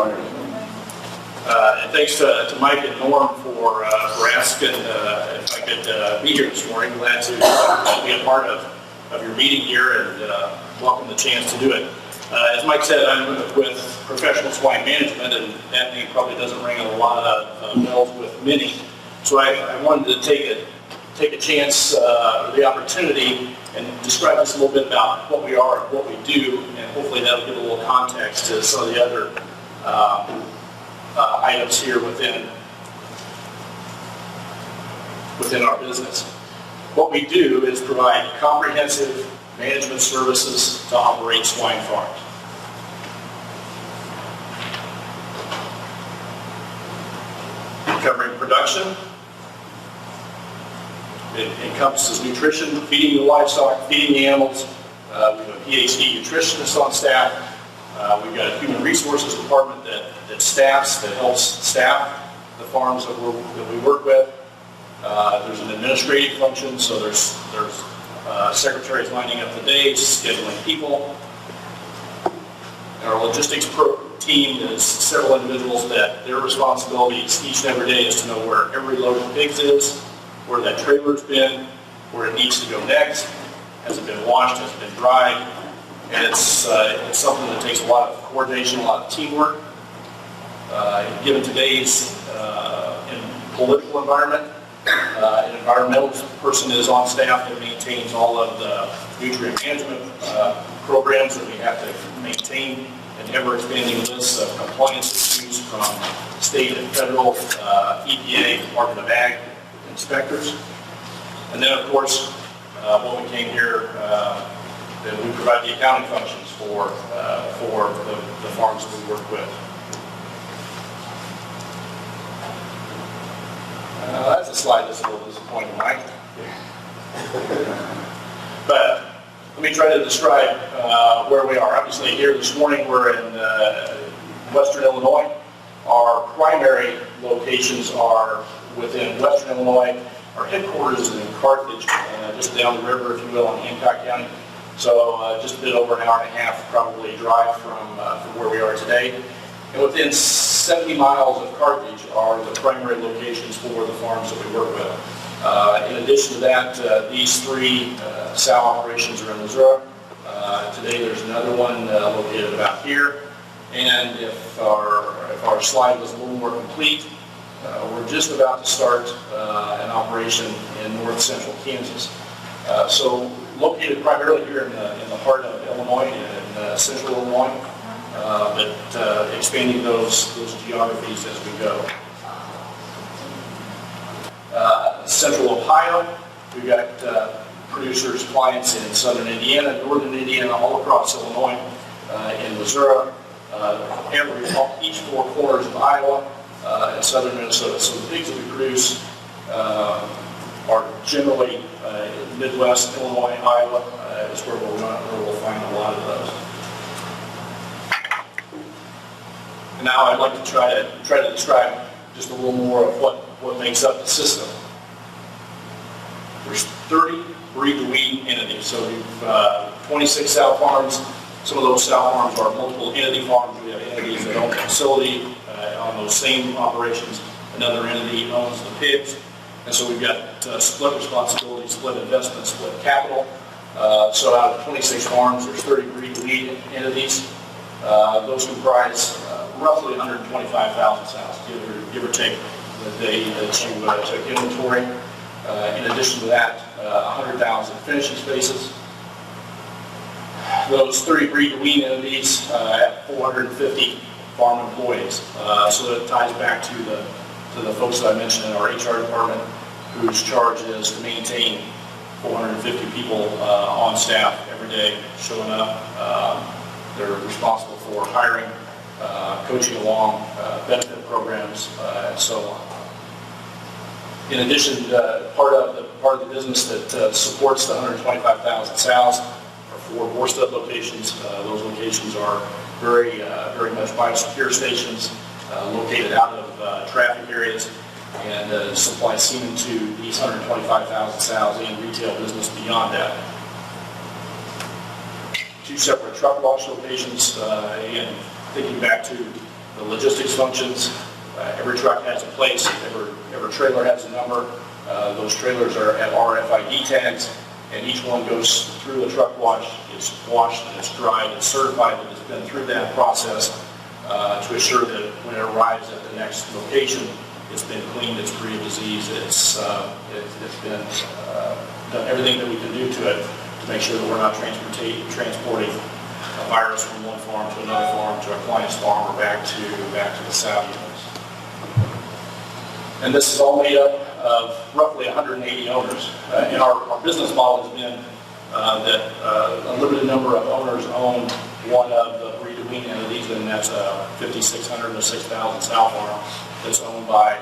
And thanks to Mike and Norm for asking if I could be here this morning. Glad to be a part of your meeting here and welcome the chance to do it. As Mike said, I'm with Professional Swine Management, and that name probably doesn't ring a lot of bells with many. So I wanted to take a chance, the opportunity, and describe just a little bit about what we are and what we do, and hopefully that'll give a little context to some of the other items here within our business. What we do is provide comprehensive management services to operate swine farms. Covering production, it encompasses nutrition, feeding the livestock, feeding the animals. We have a PhD nutritionist on staff. We've got a human resources department that helps staff the farms that we work with. There's an administrative function, so there's secretaries lining up the days, scheduling people. Our logistics team is several individuals that their responsibilities each and every day is to know where every load of pigs is, where that trailer's been, where it needs to go next, has it been washed, has it been dried, and it's something that takes a lot of coordination, a lot of teamwork. Given today's political environment, an environmental person is on staff that maintains all of the nutrient management programs that we have to maintain, an ever-expanding list of compliance issues from state and federal, EPA, Department of Ag inspectors. And then, of course, when we came here, we provide the accounting functions for the farms that we work with. That's a slide that's a little disappointing, Mike. But let me try to describe where we are. Obviously, here this morning we're in Western Illinois. Our primary locations are within Western Illinois. Our headquarters is in Carthage, just down the river, if you will, in Hancock County. So just a bit over an hour and a half, probably drive from where we are today. And within 70 miles of Carthage are the primary locations for the farms that we work with. In addition to that, these three sow operations are in Missouri. Today there's another one located about here. And if our slide was a little more complete, we're just about to start an operation in north central Kansas. So located primarily here in the heart of Illinois and central Illinois, but expanding those geographies as we go. Central Ohio, we've got producers, clients in southern Indiana, northern Indiana, all across Illinois, in Missouri, each four corners of Iowa, and southern Minnesota. So the pigs that we produce are generally Midwest, Illinois, Iowa is where we'll find a lot of those. And now I'd like to try to describe just a little more of what makes up the system. There's 30 breed-to-wean entities. So we've 26 sow farms. Some of those sow farms are multiple entity farms. We have entities that own the facility on those same operations. Another entity owns the pigs. And so we've got split responsibility, split investment, split capital. So out of 26 farms, there's 30 breed-to-wean entities. Those comprise roughly 125,000 sows, give or take, the day that you took inventory. In addition to that, 100,000 finishing spaces. Those 30 breed-to-wean entities have 450 farm employees. So that ties back to the folks that I mentioned in our HR department, whose charge is to maintain 450 people on staff every day showing up. They're responsible for hiring, coaching along, benefit programs, and so on. In addition, part of the business that supports the 125,000 sows are 4 bore stud locations. Those locations are very much biosecure stations located out of traffic areas and supply semen to these 125,000 sows and retail business beyond that. 2 separate truck wash locations, again, thinking back to the logistics functions. Every truck has a place, every trailer has a number. Those trailers have RFID tags, and each one goes through a truck wash. It's washed and it's dried and certified that it's been through that process to assure that when it arrives at the next location, it's been cleaned, it's free of disease, it's been done everything that we can do to it to make sure that we're not transporting a virus from one farm to another farm, to a client's farm, or back to the sow units. And this is all made up of roughly 180 owners. And our business model has been that a limited number of owners own one of the breed-to-wean entities, and that's a 5,600 to 6,000 sow farm that's owned by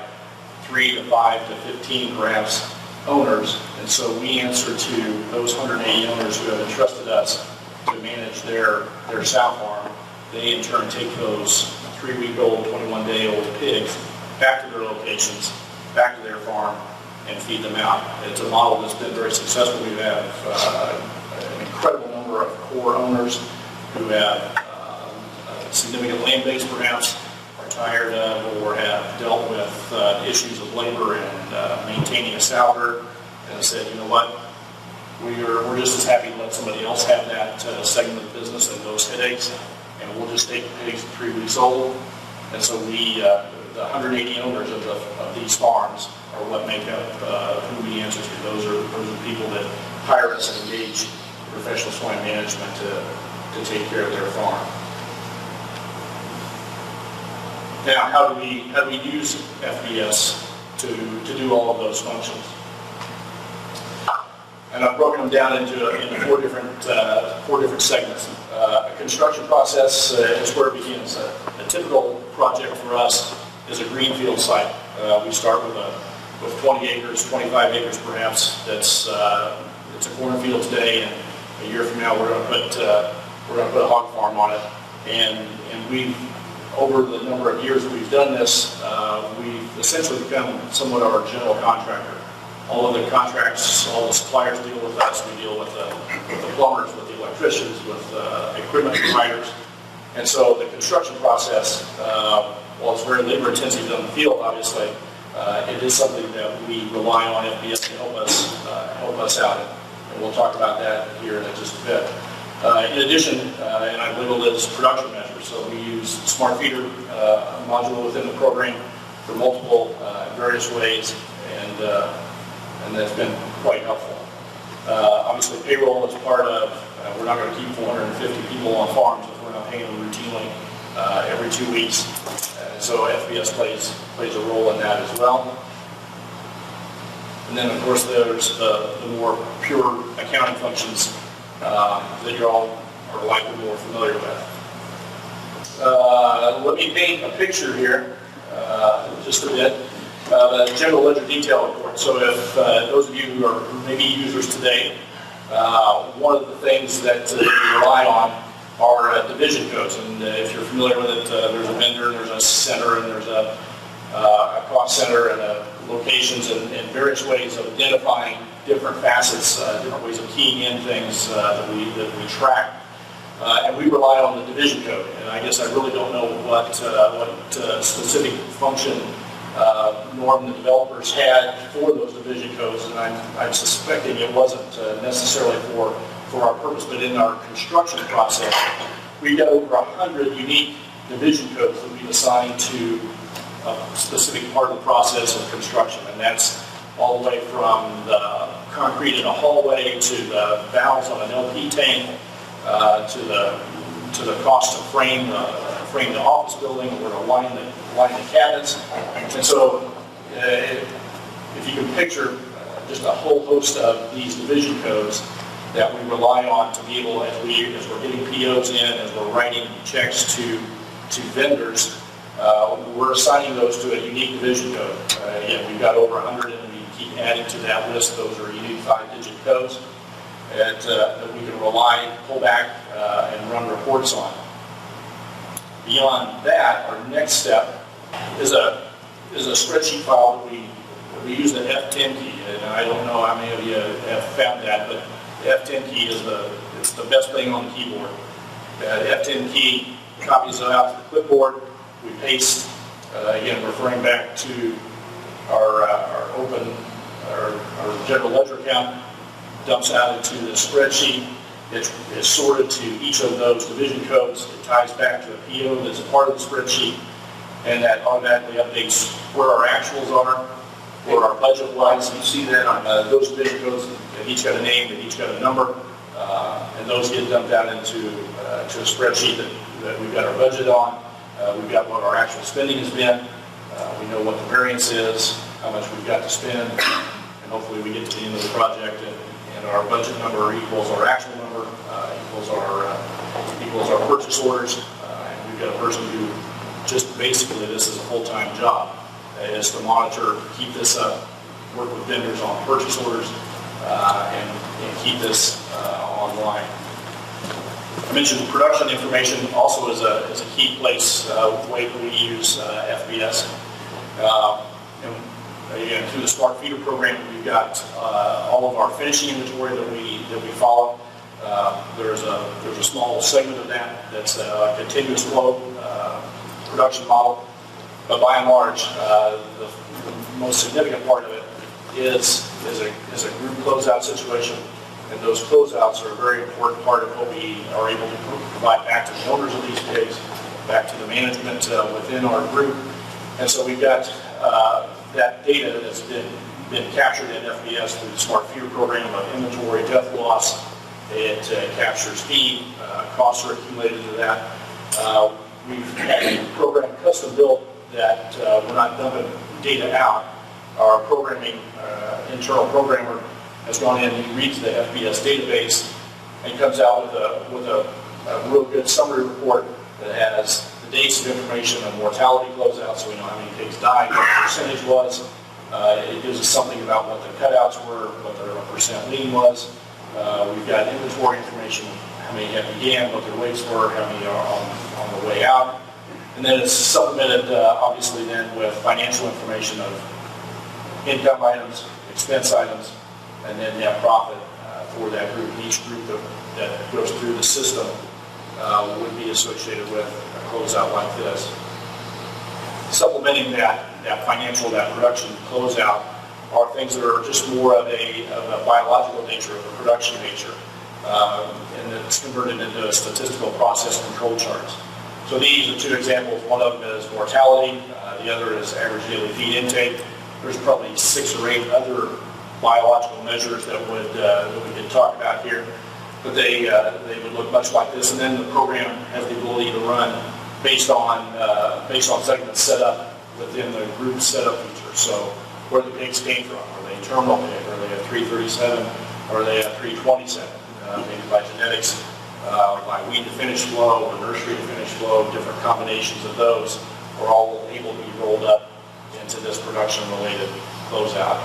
3 to 5 to 15 perhaps owners. And so we answer to those 180 owners who have entrusted us to manage their sow farm. They in turn take those 3-week-old, 21-day-old pigs back to their locations, back to their farm, and feed them out. It's a model that's been very successful. We have an incredible number of core owners who have a significant land base perhaps, are tired of or have dealt with issues of labor and maintaining a sow herd, and said, you know what, we're just as happy to let somebody else have that segment of the business and those headaches, and we'll just take the pigs at 3 weeks old. And so we, the 180 owners of these farms are what make up who we answer to. Those are people that hire us and engage professional swine management to take care of their farm. Now, how do we use FBS to do all of those functions? And I've broken them down into 4 different segments. A construction process is where it begins. A typical project for us is a greenfield site. We start with 20 acres, 25 acres perhaps. It's a cornfield today, and a year from now we're going to put a hog farm on it. And we've, over the number of years that we've done this, we've essentially become somewhat of our general contractor. All of the contracts, all the suppliers deal with us. We deal with the plumbers, with the electricians, with equipment providers. And so the construction process, while it's very labor intensive on the field, obviously, it is something that we rely on FBS to help us out. And we'll talk about that here in just a bit. In addition, and I've labeled it as production measures. So we use smart feeder module within the program for multiple various ways, and that's been quite helpful. Obviously, payroll is part of. We're not going to keep 450 people on farms if we're not paying them routinely every 2 weeks. So FBS plays a role in that as well. And then, of course, there's the more pure accounting functions that you all are likely more familiar with. Let me paint a picture here, just a bit. The general ledger detail report. So if those of you who may be users today, one of the things that we rely on are division codes. And if you're familiar with it, there's a vendor, there's a center, and there's a cost center, and locations, and various ways of identifying different facets, different ways of keying in things that we track. And we rely on the division code. And I guess I really don't know what specific function Norm, the developers, had for those division codes, and I'm suspecting it wasn't necessarily for our purpose, but in our construction process, we've got over 100 unique division codes that we've assigned to a specific part of the process of construction, and that's all the way from the concrete in a hallway to the valves on an LP tank to the cost to frame the office building, or to line the cabinets. And so if you can picture just a whole host of these division codes that we rely on to be able, as we're getting POs in, as we're writing checks to vendors, we're assigning those to a unique division code. Again, we've got over 100, and we keep adding to that list. Those are unique 5-digit codes that we can pull back, and run reports on. Beyond that, our next step is a spreadsheet file that we use the F10 key. And I don't know how many of you have found that, but the F10 key is the best thing on the keyboard. The F10 key copies it out to the clipboard, We paste, again, referring back to our general ledger account, dumps out into the spreadsheet. It's sorted to each of those division codes. It ties back to a PO that's a part of the spreadsheet, and that automatically updates where our actuals are, where our budget was. You see that on those division codes, they each got a name, they each got a number, and those get dumped out into to a spreadsheet that we've got our budget on. We've got what our actual spending has been. We know what the variance is, how much we've got to spend, and hopefully we get to the end of the project and our budget number equals our actual number, equals our purchase orders. And we've got a person who just basically, this is a full-time job, is to monitor, keep this up, work with vendors on purchase orders, and keep this online. I mentioned production information also is a key place, way we use FBS. And again, through the Smart Feeder program, we've got all of our finishing inventory that we follow. There's a small segment of that's a continuous flow production model, but by and large, the most significant part of it is a group closeout situation. And those closeouts are a very important part of what we are able to provide back to the owners of these pigs, back to the management within our group. And so we've got that data that's been captured in FBS through the Smart Feeder program of inventory, death loss. It captures feed, costs are accumulated to that. We've had a program custom built that we're not dumping data out. Our internal programmer has gone in and reads the FBS database and comes out with a real good summary report that has the dates of information on mortality closeout, so we know how many pigs died, what the percentage was. It gives us something about what the cutouts were, what their percent lean was. We've got inventory information, how many have began, what their weights were, how many are on the way out. And then it's supplemented, obviously, then with financial information of income items, expense items, and then net profit for that group. And each group that goes through the system would be associated with a closeout like this. Supplementing that financial, that production closeout are things that are just more of a biological nature, of a production nature, and it's converted into a statistical process control charts. So these are two examples. One of them is mortality, the other is average daily feed intake. There's probably 6 or 8 other biological measures that we could talk about here, but they would look much like this. And then the program has the ability to run based on segments set up within the group setup feature. So where the pigs came from, are they terminal pig, are they a 337, or are they a 327? Maybe by genetics, by weed to finish flow or nursery to finish flow, different combinations of those are all able to be rolled up into this production related closeout.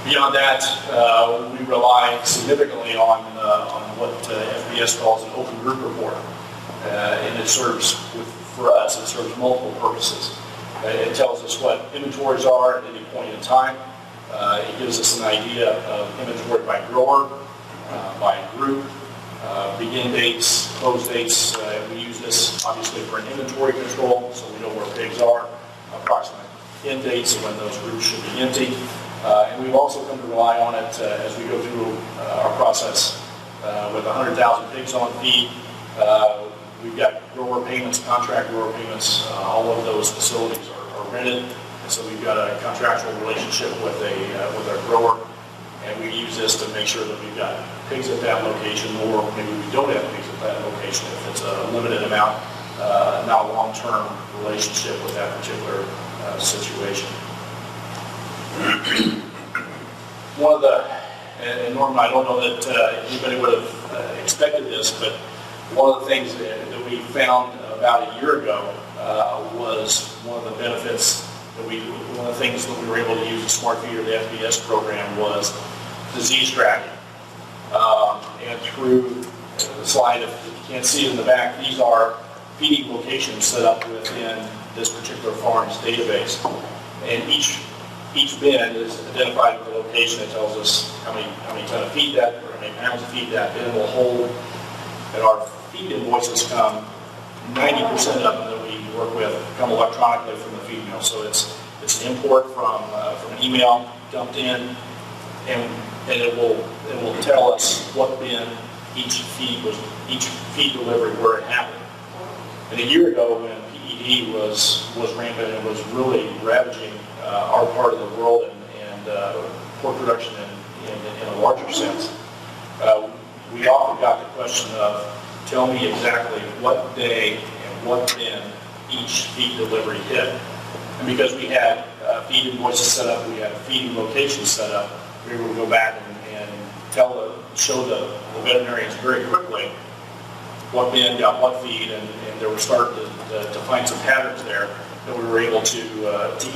Beyond that, we rely significantly on what FBS calls an open group report. And it serves, for us, it serves multiple purposes. It tells us what inventories are at any point in time. It gives us an idea of inventory by grower, by group, begin dates, close dates. We use this obviously for an inventory control, so we know where pigs are, approximate end dates of when those groups should be empty. And we've also come to rely on it as we go through our process with 100,000 pigs on feed. We've got grower payments, contract grower payments. All of those facilities are rented, and so we've got a contractual relationship with our grower, and we use this to make sure that we've got pigs at that location, or maybe we don't have pigs at that location if it's a limited amount, not a long-term relationship with that particular situation. One of the, and Norman, I don't know that anybody would have expected this, but one of the things that we found about a year ago was one of the benefits that one of the things that we were able to use the Smart Feeder, the FBS program, was disease tracking. And through the slide, if you can't see it in the back, these are feeding locations set up within this particular farm's database. And each bin is identified with a location that tells us how many ton of feed that, or how many pounds of feed that bin will hold. And our feed invoices come 90% of them that we work with come electronically from the feed mill. So it's an import from an email dumped in, and it will tell us what bin each feed delivery where it happened. And a year ago, when PED was rampant and was really ravaging our part of the world and pork production in a larger sense, we often got the question of, tell me exactly what day and what bin each feed delivery hit. And because we had feed invoices set up, we had feeding locations set up, we were able to go back and show the veterinarians very quickly what bin got what feed, and there were starting to find some patterns there that we were able to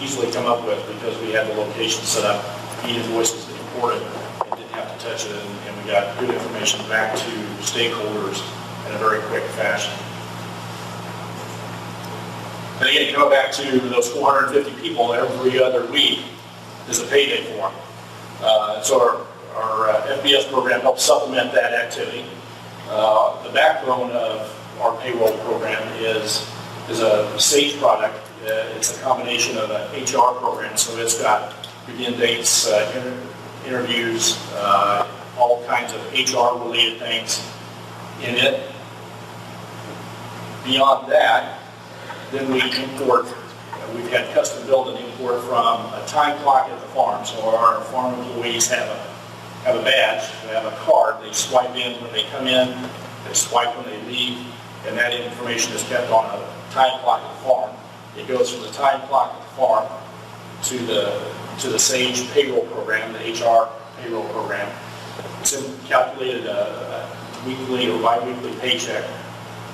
easily come up with because we had the location set up, feed invoices imported, and didn't have to touch it, and we got good information back to stakeholders in a very quick fashion. And again, coming back to those 450 people every other week is a payday for them. So our FBS program helps supplement that activity. The backbone of our payroll program is a SAGE product. It's a combination of an HR program, so it's got begin dates, interviews, all kinds of HR-related things in it. Beyond that, then we import. We've had custom built and import from a time clock at the farm. So our farm employees have a badge, they have a card. They swipe in when they come in, they swipe when they leave, and that information is kept on a time clock at the farm. It goes from the time clock at the farm to the SAGE payroll program, the HR payroll program. It's calculated a weekly or bi-weekly paycheck,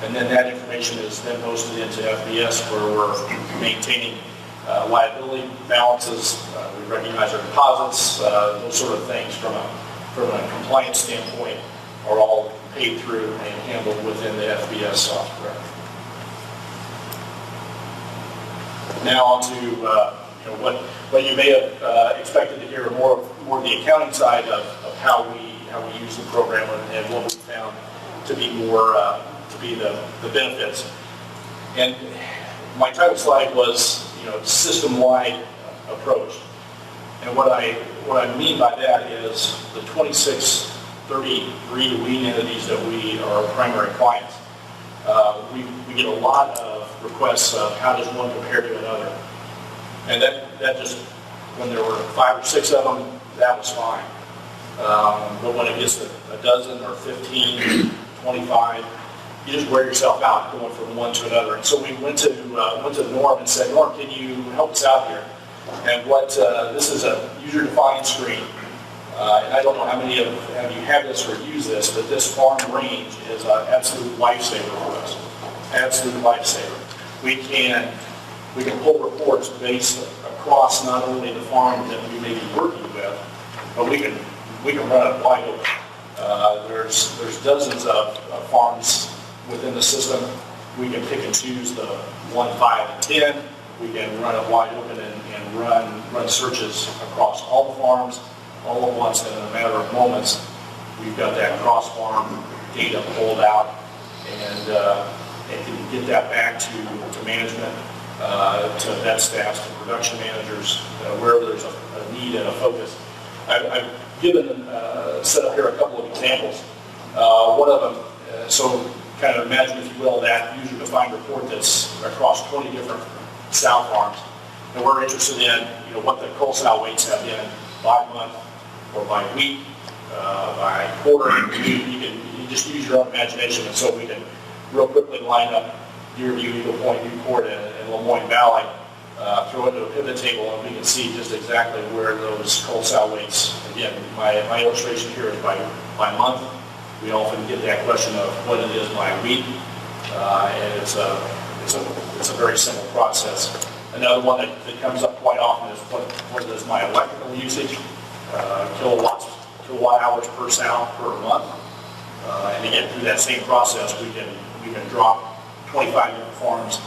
and then that information is then posted into FBS where we're maintaining liability balances. We recognize our deposits, those sort of things from a compliance standpoint are all paid through and handled within the FBS software. Now on to what you may have expected to hear more of the accounting side of how we use the program and what we found to be more the benefits. And my title slide was system-wide approach. And what I mean by that is the 26, 30 breed-to-wean entities that we are our primary clients. We get a lot of requests of how does one compare to another. And that just, when there were 5 or 6 of them, that was fine. But when it gets a dozen or 15, 25, you just wear yourself out going from one to another. And so we went to Norm and said, Norm, can you help us out here? And this is a user-defined screen. And I don't know how many of you have this or use this, but this farm range is an absolute lifesaver for us. Absolute lifesaver. We can pull reports based across not only the farm that we may be working with, but we can run it wide open. There's dozens of farms within the system. We can pick and choose the 1, 5, and 10. We can run it wide open and run searches across all the farms all at once, and in a matter of moments, we've got that cross-farm data pulled out, and can get that back to management, to vet staffs, to production managers, wherever there's a need and a focus. I've set up here a couple of examples. One of them, so kind of imagine, if you will, that user-defined report that's across 20 different sow farms, and we're interested in what the cull sow weights have been by month or by week, by quarter. You just use your own imagination, and so we can real quickly line up Deerview, Eagle Point, Newport, and Lemoyne Valley, throw it into a pivot table, and we can see just exactly where those cull sow weights. Again, my illustration here is by month. We often get that question of what it is by week, and it's a very simple process. Another one that comes up quite often is what is my electrical usage, kilowatt hours per sow per month. And again, through that same process, we can drop 25 different farms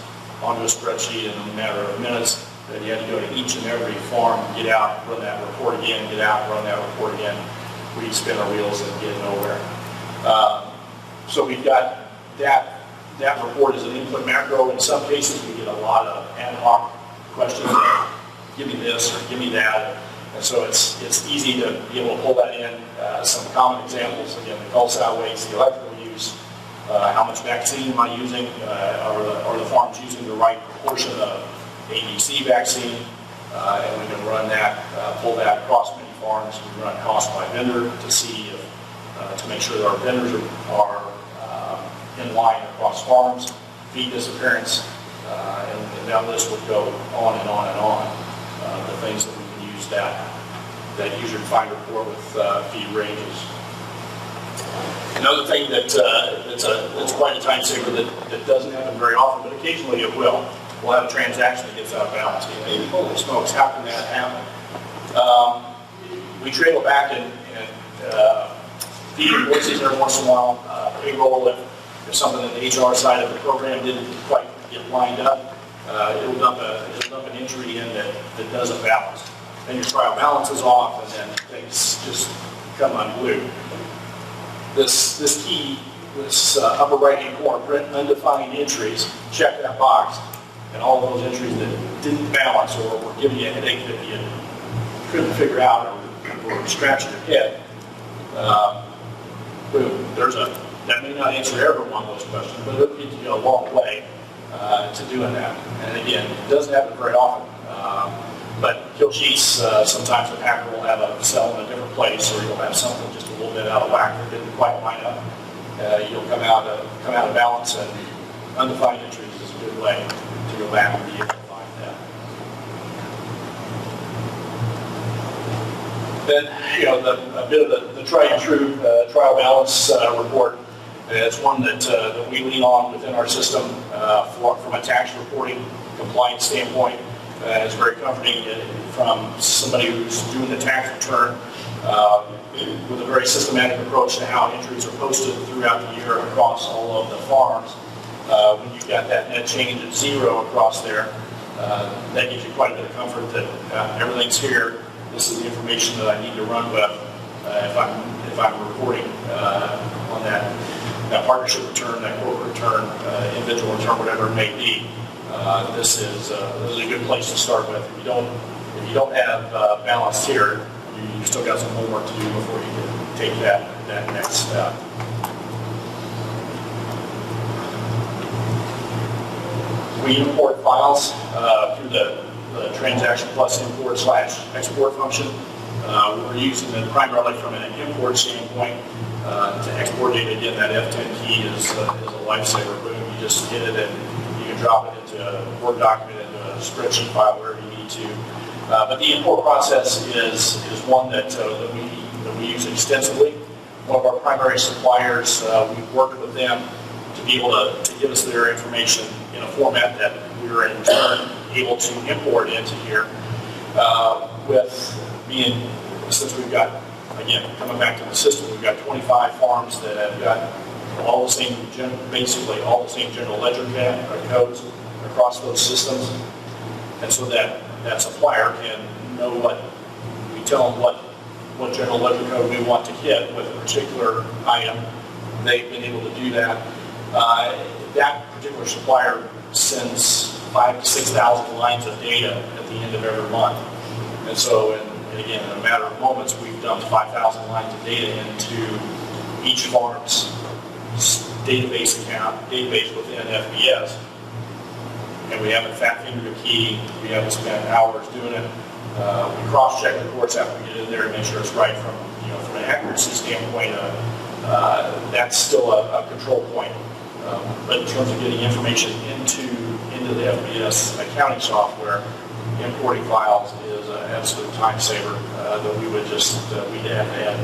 onto a spreadsheet in a matter of minutes. Then you have to go to each and every farm, get out, run that report again, get out, run that report again. We spin our wheels and get nowhere. So we've got that that report is an input macro. In some cases, we get a lot of ad hoc questions, like, give me this or give me that. And so it's easy to be able to pull that in. Some common examples, again, the call sow weights, the electrical use, how much vaccine am I using, are the farms using the right proportion of ABC vaccine, and we can run that, pull that across many farms. We run cost by vendor to see if, to make sure that our vendors are in line across farms, feed disappearance, and that list would go on and on and on. The things that we can use that user-defined report with feed ranges. Another thing that's quite a time saver that doesn't happen very often, but occasionally it will. We'll have a transaction that gets out of balance. Maybe, holy smokes, how can that happen? We trail back and feed invoices every once in a while. Payroll, if something in the HR side of the program didn't quite get lined up, it'll dump an entry in that doesn't balance. Then your trial balance is off, and then things just come unglued. This key, this upper right-hand corner, print undefined entries, check that box, and all of those entries that didn't balance or were giving you a headache that you couldn't figure out or scratching your head, boom, that may not answer every one of those questions, but it'll get you a long way to doing that. And again, it doesn't happen very often. But kill sheets, sometimes the packer will have a cell in a different place, or you'll have something just a little bit out of whack that didn't quite line up. You'll come out of balance, and undefined entries is a good way to go back and be able to find that. Then, a bit of the tried and true trial balance report. It's one that we lean on within our system from a tax reporting compliance standpoint. It's very comforting from somebody who's doing the tax return with a very systematic approach to how entries are posted throughout the year across all of the farms. When you've got that net change at zero across there, that gives you quite a bit of comfort that everything's here. This is the information that I need to run with if I'm reporting on that partnership return, that corporate return, individual return, whatever it may be. This is a good place to start with. If you don't have balance here, you still got some homework to do before you can take that next step. We import files through the transaction plus import / export function. We're using it primarily from an import standpoint to export data. Again, that F10 key is a lifesaver. Boom, you just hit it and you can drop it into a Word document, into a spreadsheet file, wherever you need to. But the import process is one that we use extensively. One of our primary suppliers, we've worked with them to be able to give us their information in a format that we were in turn able to import into here. Since we've got, again, coming back to the system, we've got 25 farms that have got all the same, basically all the same general ledger codes across those systems. And so that supplier can know we tell them what general ledger code we want to hit with a particular item. They've been able to do that. That particular supplier sends 5,000 to 6,000 lines of data at the end of every month. And so, and again, in a matter of moments, we've dumped 5,000 lines of data into each farm's database within FBS. And we haven't fat-fingered a key. We haven't spent hours doing it. We cross-check reports after we get in there and make sure it's right from an accuracy standpoint. That's still a control point. But in terms of getting information into the FBS accounting software, importing files is an absolute time saver that we'd have to add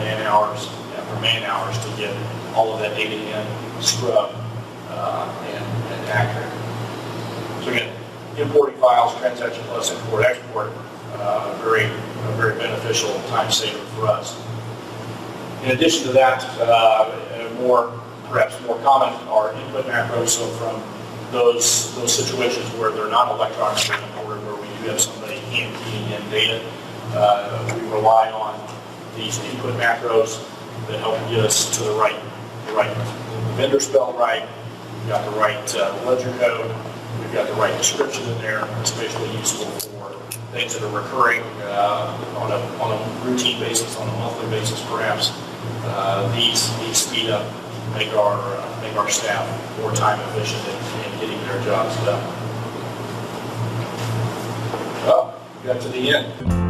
man hours to get all of that data in, scrubbed, and accurate. So again, importing files, transaction plus import, export, very beneficial time saver for us. In addition to that, perhaps more common are input macros. So from those situations where they're not electronically imported, where we do have somebody hand keying in data, we rely on these input macros that help get us to the right vendor spell right, we've got the right ledger code, we've got the right description in there, especially useful for things that are recurring on a routine basis, on a monthly basis perhaps. These speed up, make our staff more time efficient in getting their jobs done. Well, we got to the end.